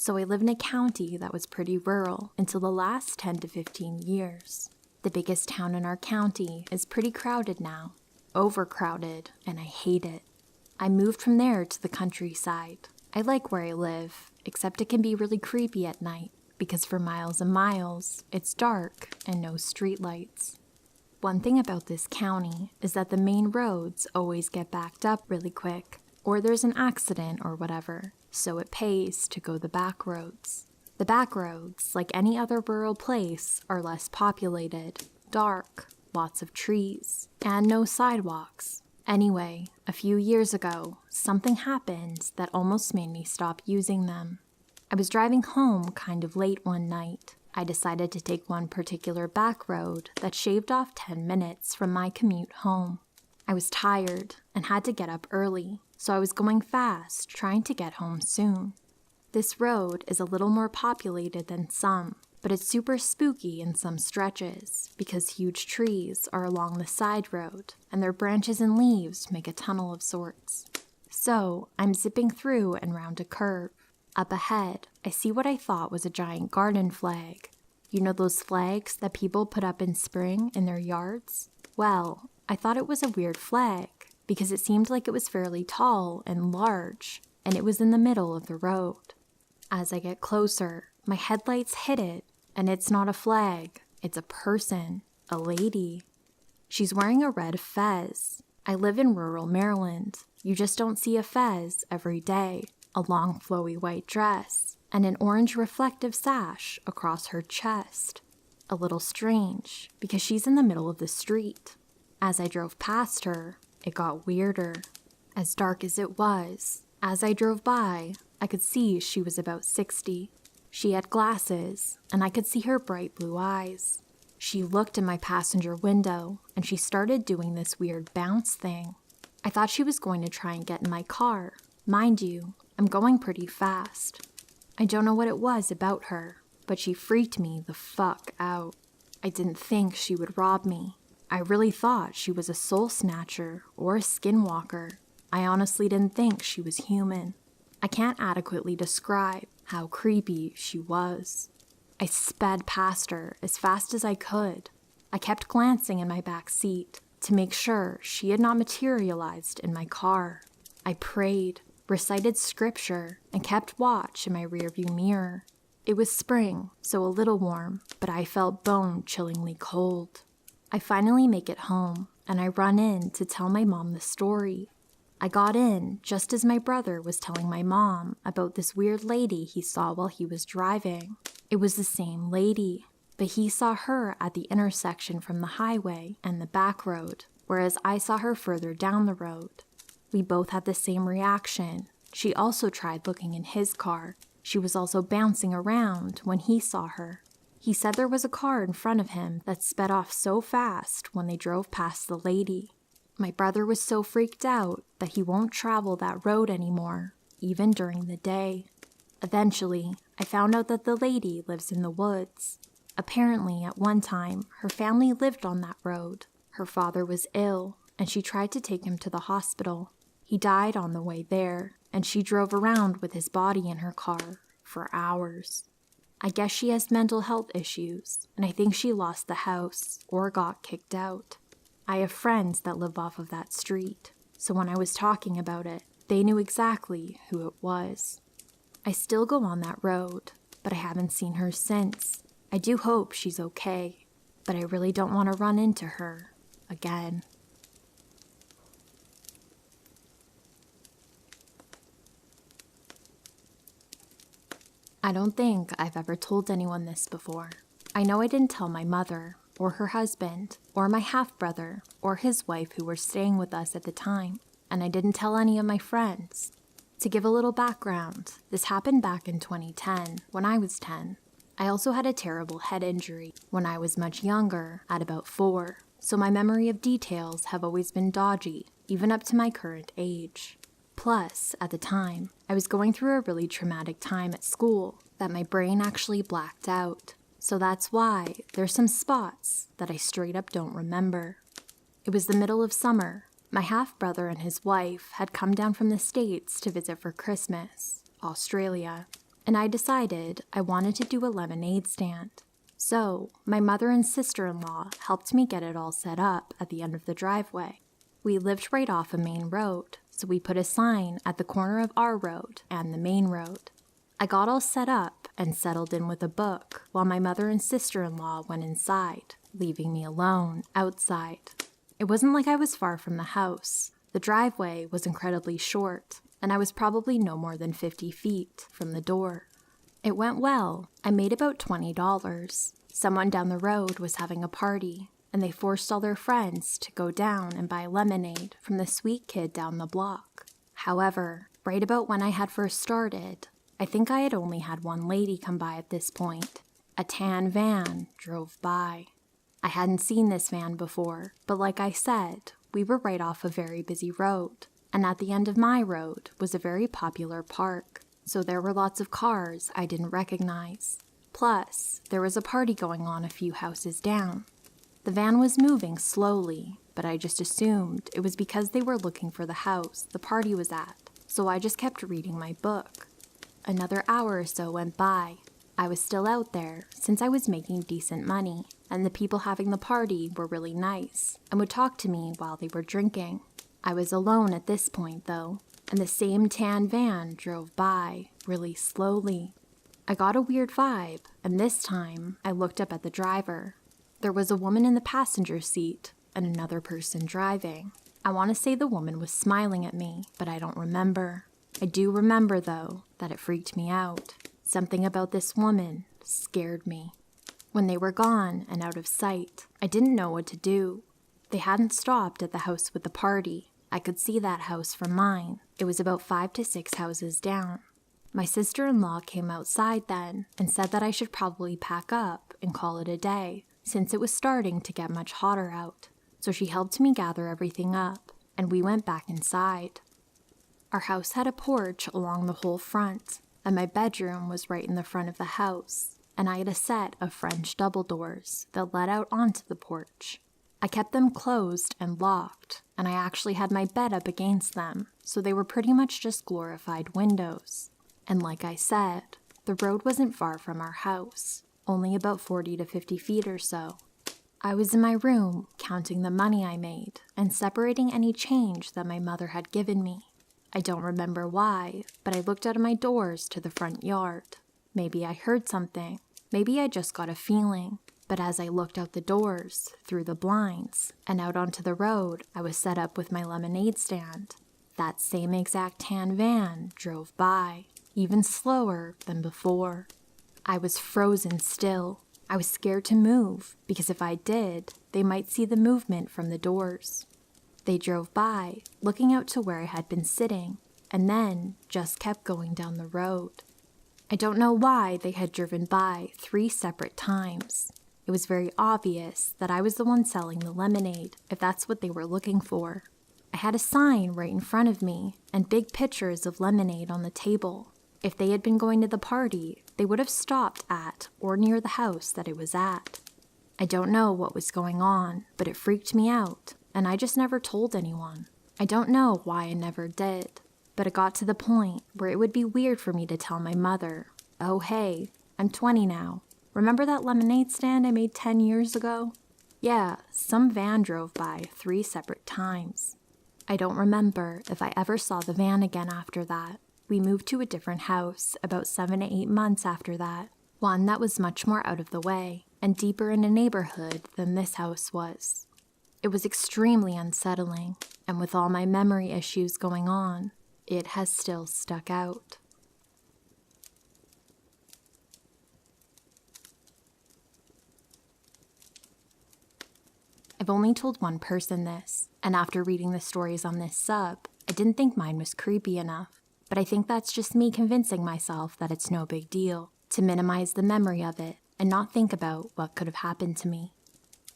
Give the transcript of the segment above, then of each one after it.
So I lived in a county that was pretty rural until the last 10 to 15 years. The biggest town in our county is pretty crowded now. Overcrowded, and I hate it. I moved from there to the countryside. I like where I live, except it can be really creepy at night, because for miles and miles, it's dark and no streetlights. One thing about this county is that the main roads always get backed up really quick, or there's an accident or whatever, so it pays to go the back roads. The back roads, like any other rural place, are less populated, dark, lots of trees, and no sidewalks. Anyway, a few years ago, something happened that almost made me stop using them. I was driving home kind of late one night. I decided to take one particular back road that shaved off 10 minutes from my commute home. I was tired and had to get up early, so I was going fast, trying to get home soon. This road is a little more populated than some, but it's super spooky in some stretches because huge trees are along the side road and their branches and leaves make a tunnel of sorts. So I'm zipping through and round a curve. Up ahead, I see what I thought was a giant garden flag. You know those flags that people put up in spring in their yards? Well, I thought it was a weird flag because it seemed like it was fairly tall and large, and it was in the middle of the road. As I get closer, my headlights hit it, and it's not a flag, it's a person, a lady. She's wearing a red fez. I live in rural Maryland. You just don't see a fez every day. A long flowy white dress, and an orange reflective sash across her chest. A little strange, because she's in the middle of the street. As I drove past her, it got weirder. As dark as it was, as I drove by, I could see she was about 60. She had glasses, and I could see her bright blue eyes. She looked in my passenger window, and she started doing this weird bounce thing. I thought she was going to try and get in my car. Mind you, I'm going pretty fast. I don't know what it was about her, but she freaked me the fuck out. I didn't think she would rob me. I really thought she was a soul snatcher or a skinwalker. I honestly didn't think she was human. I can't adequately describe how creepy she was. I sped past her as fast as I could. I kept glancing in my back seat to make sure she had not materialized in my car. I prayed, recited scripture, and kept watch in my rearview mirror. It was spring, so a little warm, but I felt bone-chillingly cold. I finally make it home, and I run in to tell my mom the story. I got in just as my brother was telling my mom about this weird lady he saw while he was driving. It was the same lady, but he saw her at the intersection from the highway and the back road, whereas I saw her further down the road. We both had the same reaction. She also tried looking in his car. She was also bouncing around when he saw her. He said there was a car in front of him that sped off so fast when they drove past the lady. My brother was so freaked out that he won't travel that road anymore, even during the day. Eventually, I found out that the lady lives in the woods. Apparently, at one time, her family lived on that road. Her father was ill, and she tried to take him to the hospital. He died on the way there, and she drove around with his body in her car for hours. I guess she has mental health issues, and I think she lost the house or got kicked out. I have friends that live off of that street, so when I was talking about it, they knew exactly who it was. I still go on that road, but I haven't seen her since. I do hope she's okay, but I really don't want to run into her again. I don't think I've ever told anyone this before. I know I didn't tell my mother, or her husband, or my half-brother, or his wife who were staying with us at the time, and I didn't tell any of my friends. To give a little background, this happened back in 2010, when I was 10. I also had a terrible head injury when I was much younger, at about 4, so my memory of details have always been dodgy, even up to my current age. Plus, at the time, I was going through a really traumatic time at school that my brain actually blacked out. So that's why there's some spots that I straight up don't remember. It was the middle of summer. My half-brother and his wife had come down from the States to visit for Christmas, Australia. and I decided I wanted to do a lemonade stand. So, my mother and sister-in-law helped me get it all set up at the end of the driveway. We lived right off a main road, so we put a sign at the corner of our road and the main road. I got all set up and settled in with a book while my mother and sister-in-law went inside, leaving me alone outside. It wasn't like I was far from the house. The driveway was incredibly short, and I was probably no more than 50 feet from the door. It went well. I made about $20. Someone down the road was having a party, and they forced all their friends to go down and buy lemonade from the sweet kid down the block. However, right about when I had first started, I think I had only had one lady come by at this point. A tan van drove by. I hadn't seen this van before, but like I said, we were right off a very busy road, and at the end of my road was a very popular park, so there were lots of cars I didn't recognize. Plus, there was a party going on a few houses down. The van was moving slowly, but I just assumed it was because they were looking for the house the party was at, so I just kept reading my book. Another hour or so went by. I was still out there since I was making decent money, and the people having the party were really nice and would talk to me while they were drinking. I was alone at this point, though, and the same tan van drove by really slowly. I got a weird vibe, and this time I looked up at the driver. There was a woman in the passenger seat and another person driving. I want to say the woman was smiling at me, but I don't remember. I do remember, though, that it freaked me out. Something about this woman scared me. When they were gone and out of sight, I didn't know what to do. They hadn't stopped at the house with the party. I could see that house from mine. It was about 5 to 6 houses down. My sister-in-law came outside then and said that I should probably pack up and call it a day, since it was starting to get much hotter out. So she helped me gather everything up, and we went back inside. Our house had a porch along the whole front, and my bedroom was right in the front of the house, and I had a set of French double doors that led out onto the porch. I kept them closed and locked, and I actually had my bed up against them, so they were pretty much just glorified windows. And like I said, the road wasn't far from our house, only about 40 to 50 feet or so. I was in my room, counting the money I made and separating any change that my mother had given me. I don't remember why, but I looked out of my doors to the front yard. Maybe I heard something. Maybe I just got a feeling. But as I looked out the doors, through the blinds, and out onto the road, I was set up with my lemonade stand. That same exact tan van drove by, even slower than before. I was frozen still. I was scared to move, because if I did, they might see the movement from the doors. They drove by, looking out to where I had been sitting, and then just kept going down the road. I don't know why they had driven by 3 separate times. It was very obvious that I was the one selling the lemonade, if that's what they were looking for. I had a sign right in front of me, and big pictures of lemonade on the table. If they had been going to the party, they would have stopped at or near the house that it was at. I don't know what was going on, but it freaked me out, and I just never told anyone. I don't know why I never did, but it got to the point where it would be weird for me to tell my mother, "Oh hey, I'm 20 now. Remember that lemonade stand I made 10 years ago?" Yeah, some van drove by 3 separate times. I don't remember if I ever saw the van again after that. We moved to a different house about 7 to 8 months after that, one that was much more out of the way and deeper in a neighborhood than this house was. It was extremely unsettling, and with all my memory issues going on, it has still stuck out. I've only told one person this, and after reading the stories on this sub, I didn't think mine was creepy enough, but I think that's just me convincing myself that it's no big deal, to minimize the memory of it and not think about what could have happened to me.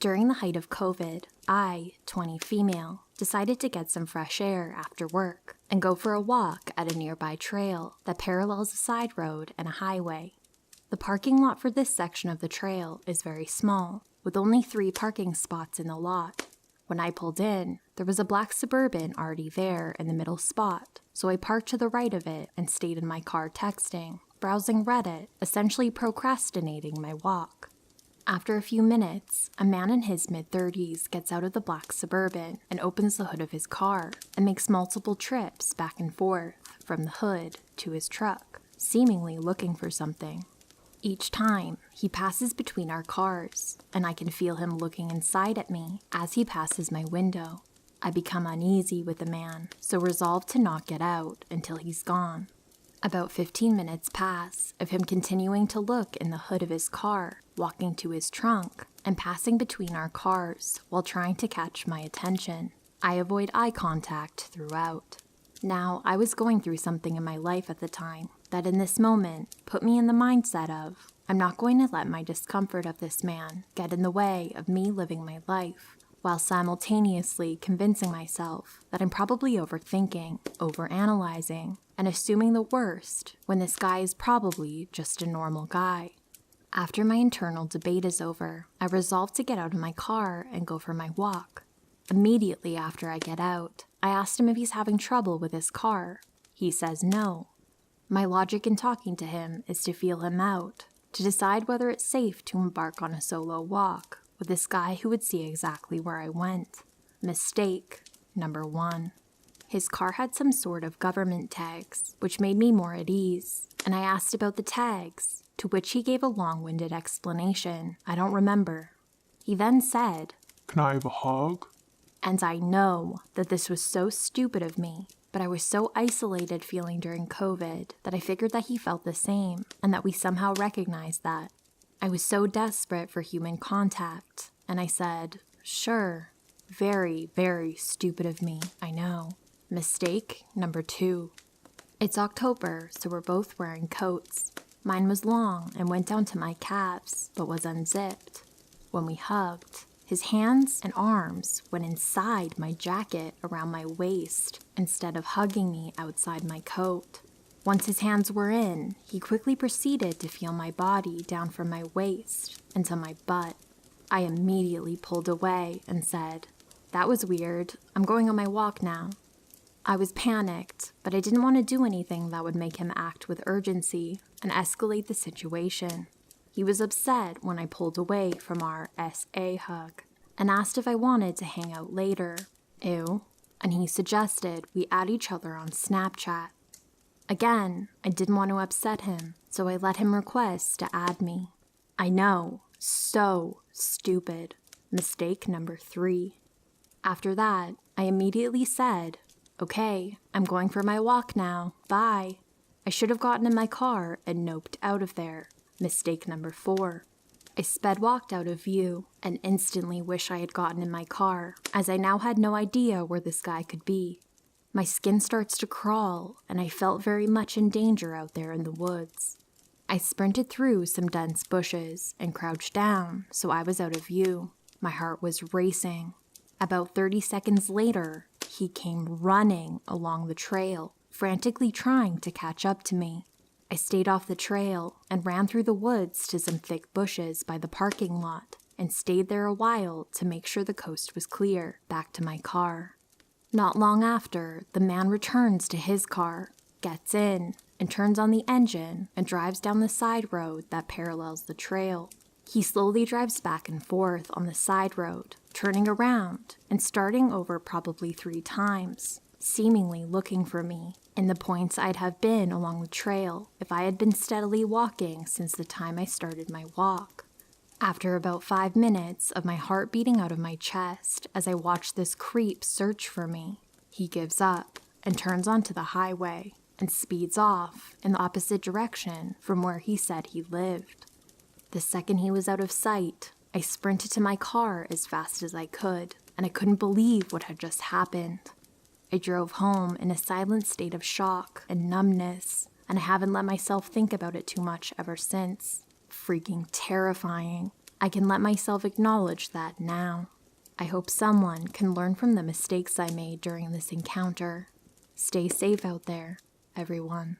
During the height of COVID, I, 20 female, decided to get some fresh air after work and go for a walk at a nearby trail that parallels a side road and a highway. The parking lot for this section of the trail is very small, with only 3 parking spots in the lot. When I pulled in, there was a black Suburban already there in the middle spot, so I parked to the right of it and stayed in my car texting, browsing Reddit, essentially procrastinating my walk. After a few minutes, a man in his mid-30s gets out of the black Suburban and opens the hood of his car and makes multiple trips back and forth from the hood to his truck, seemingly looking for something. Each time, he passes between our cars, and I can feel him looking inside at me as he passes my window. I become uneasy with the man, so resolve to not get out until he's gone. About 15 minutes pass of him continuing to look in the hood of his car, walking to his trunk, and passing between our cars while trying to catch my attention. I avoid eye contact throughout. Now, I was going through something in my life at the time that in this moment put me in the mindset of, I'm not going to let my discomfort of this man get in the way of me living my life, while simultaneously convincing myself that I'm probably overthinking, overanalyzing, and assuming the worst when this guy is probably just a normal guy. After my internal debate is over, I resolve to get out of my car and go for my walk. Immediately after I get out, I asked him if he's having trouble with his car. He says no. My logic in talking to him is to feel him out, to decide whether it's safe to embark on a solo walk with this guy who would see exactly where I went. Mistake number 1. His car had some sort of government tags, which made me more at ease, and I asked about the tags, to which he gave a long-winded explanation I don't remember. He then said, "Can I have a hug?" And I know that this was so stupid of me, but I was so isolated feeling during COVID that I figured that he felt the same and that we somehow recognized that. I was so desperate for human contact, and I said, sure. Very, very stupid of me, I know. Mistake number 2. It's October, so we're both wearing coats. Mine was long and went down to my calves, but was unzipped. When we hugged, his hands and arms went inside my jacket around my waist instead of hugging me outside my coat. Once his hands were in, he quickly proceeded to feel my body down from my waist into my butt. I immediately pulled away and said, "That was weird. I'm going on my walk now." I was panicked, but I didn't want to do anything that would make him act with urgency and escalate the situation. He was upset when I pulled away from our SA hug and asked if I wanted to hang out later. Ew. And he suggested we add each other on Snapchat. Again, I didn't want to upset him, so I let him request to add me. I know, so stupid. Mistake number 3. After that, I immediately said, "Okay, I'm going for my walk now, bye." I should have gotten in my car and noped out of there. Mistake number 4. I sped walked out of view and instantly wish I had gotten in my car, as I now had no idea where this guy could be. My skin starts to crawl, and I felt very much in danger out there in the woods. I sprinted through some dense bushes and crouched down so I was out of view. My heart was racing. About 30 seconds later, he came running along the trail, frantically trying to catch up to me. I stayed off the trail and ran through the woods to some thick bushes by the parking lot and stayed there a while to make sure the coast was clear back to my car. Not long after, the man returns to his car, gets in, and turns on the engine and drives down the side road that parallels the trail. He slowly drives back and forth on the side road, turning around and starting over probably 3 times, seemingly looking for me in the points I'd have been along the trail if I had been steadily walking since the time I started my walk. After about 5 minutes of my heart beating out of my chest as I watched this creep search for me, he gives up and turns onto the highway and speeds off in the opposite direction from where he said he lived. The second he was out of sight, I sprinted to my car as fast as I could, and I couldn't believe what had just happened. I drove home in a silent state of shock and numbness, and I haven't let myself think about it too much ever since. Freaking terrifying. I can let myself acknowledge that now. I hope someone can learn from the mistakes I made during this encounter. Stay safe out there, everyone.